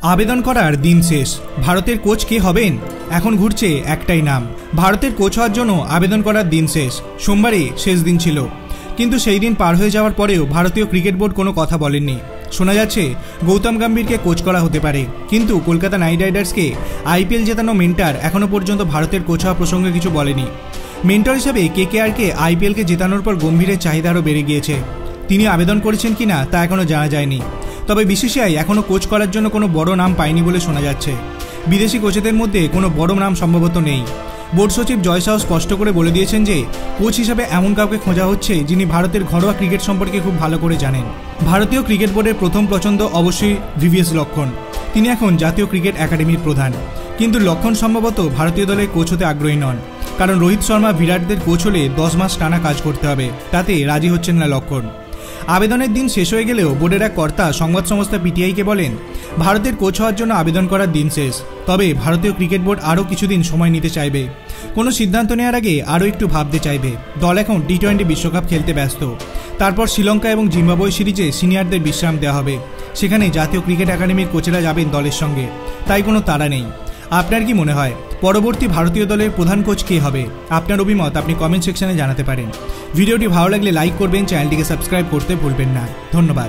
आवेदन करार दिन शेष। भारतेर कोच के हबेन एखन घुरছে एकटाई नाम। भारतेर कोच हওয়ার জন্য आवेदन करार दिन शेष। सोमवारे शेष दिन छिलो, किन्तु सेई दिन पार हয়ে যাওয়ার পরেও भारतीय क्रिकेट बोर्ड कोनो कथा बलेनনি। शोना जाच्छे गौतम गम्भीरके कोच करा होते पारे, किन्तु कलकाता नाइट राइडार्सके आईपीएल जेतानो मेंटर एखोनो पर्यन्त भारतेर कोच हওয়া प्रसंगे किछु बलेনি। मेंटर हिसेबे केकेआरके आईपीएल के जेतानोर पर गम्भीरेर चाहिदा आरो बेड़े गिয়েছে। তিনি আবেদন করেছেন কিনা তা এখনো জানা যায়নি। তবে বিসিসিআই এখনো কোচ করার জন্য কোনো বড় নাম পায়নি বলে শোনা যাচ্ছে। বিদেশি কোচেদের মধ্যে কোনো বড় নাম সম্ভবত নেই। বোর্ড সচিব জয় শাহ স্পষ্ট করে বলে দিয়েছেন যে কোচ হিসেবে এমন কাউকে খোঁজা হচ্ছে যিনি ভারতের ঘরোয়া ক্রিকেট সম্পর্কে খুব ভালো করে জানেন। ভারতীয় ক্রিকেট বোর্ডের প্রথম পছন্দ অবশ্যই ভিভিএস লক্ষণ। তিনি এখন জাতীয় ক্রিকেট একাডেমির প্রধান, কিন্তু লক্ষণ সম্ভবত ভারতীয় দলের কোচ হতে আগ্রহী নন, কারণ রোহিত শর্মা বিরাটদের কোচ হলে 10 মাস টানা কাজ করতে হবে, তাতে রাজি হচ্ছেন না লক্ষণ। আবেদনের দিন শেষ হয়ে গেলেও বোর্ডের এক কর্তা সংবাদ সংস্থা পিটিআইকে বলেন ভারতের কোচ হওয়ার জন্য আবেদন করার দিন শেষ, তবে ভারতীয় ক্রিকেট বোর্ড আরও কিছুদিন সময় নিতে চাইবে। কোনো সিদ্ধান্ত নেওয়ার আগে আরও একটু ভাবতে চাইবে। দল এখন টি-20 বিশ্বকাপ খেলতে ব্যস্ত। তারপর শ্রীলঙ্কা এবং জিম্বাবুয়ে সিরিজে সিনিয়রদের বিশ্রাম দেওয়া হবে। সেখানে জাতীয় ক্রিকেট একাডেমির কোচেরা যাবেন দলের সঙ্গে, তাই কোনো তাড়া নেই। আপনার কি মনে হয় পরবর্তী ভারতীয় দলের প্রধান কোচ কে হবে? আপনার অভিমত আপনি কমেন্ট সেকশনে জানাতে পারেন। ভিডিওটি ভালো লাগলে লাইক করবেন, চ্যানেলটিকে সাবস্ক্রাইব করতে ভুলবেন না। ধন্যবাদ।